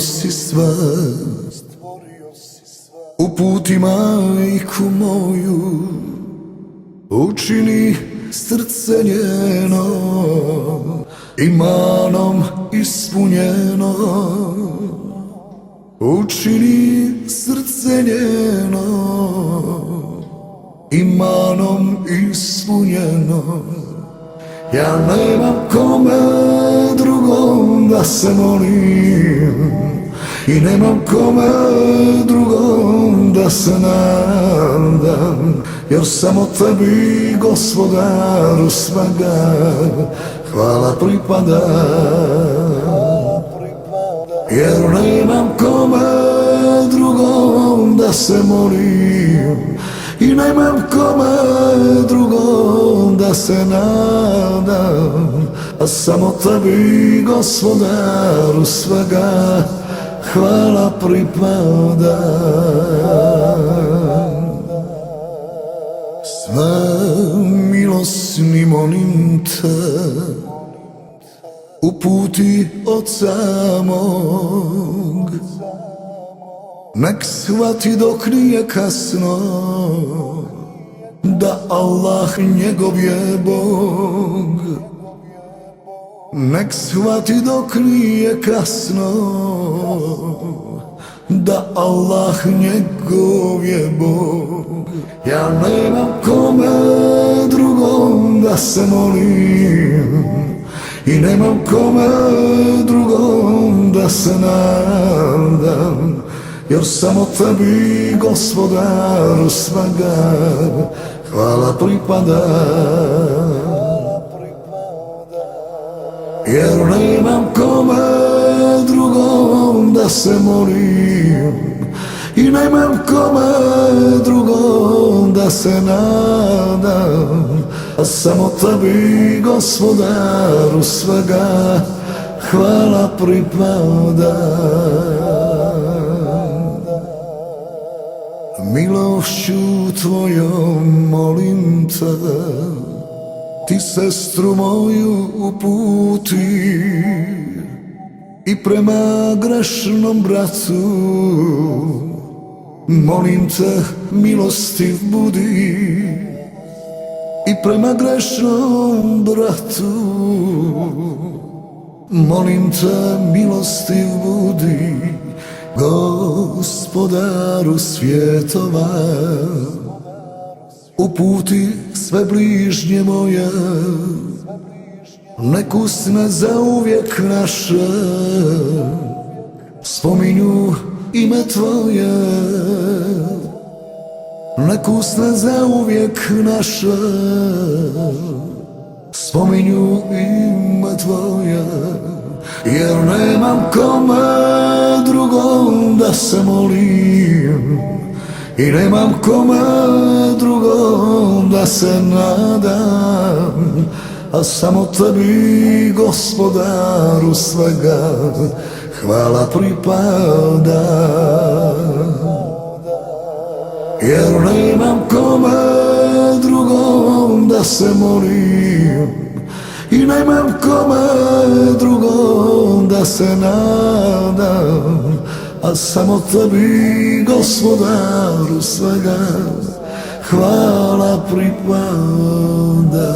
si sve, uputi majku moju, učini srce njeno imanom ispunjeno, učini srce njeno imanom ispunjeno. Ja nemam kome drugom da se molim i nemam kome drugom da se nadam, jer samo tebi, Gospodaru svega, hvala pripada. Jer nemam kome drugom da se molim i nemam kome drugom da se nadam, a samo tebi, Gospodaru svega, hvala pripada. Sve milosni molim te, uputi od samog, nek shvati dok nije kasno da Allah njegov je Bog. Nek shvati dok nije kasno da Allah njegov je Bog. Ja nemam kome drugom da se molim i nemam kome drugom da se nadam, jer samo tebi, Gospodaru svega, hvala pripada. Jer nemam kome drugom da se molim i nemam kome drugom da se nadam, a samo tebi, Gospodaru svega, hvala pripada. Milošću tvojom molim te, ti sestru moju uputi i prema grešnom bratu, molim te milostiv budi. I prema grešnom bratu, molim te milostiv budi. Gospodaru svjetova, uputi sve bližnje moje, nek usne zauvijek naše spominju ime tvoje. Nek usne zauvijek naše spominju ime tvoje. Jer nemam kome drugom da se molim i nemam kome drugom da se nadam, a samo tebi, Gospodaru svega, hvala pripada. Jer nemam kome drugom da se molim i nemam kome drugom da se nadam, a samo tebi, Gospodaru svega, hvala pripada.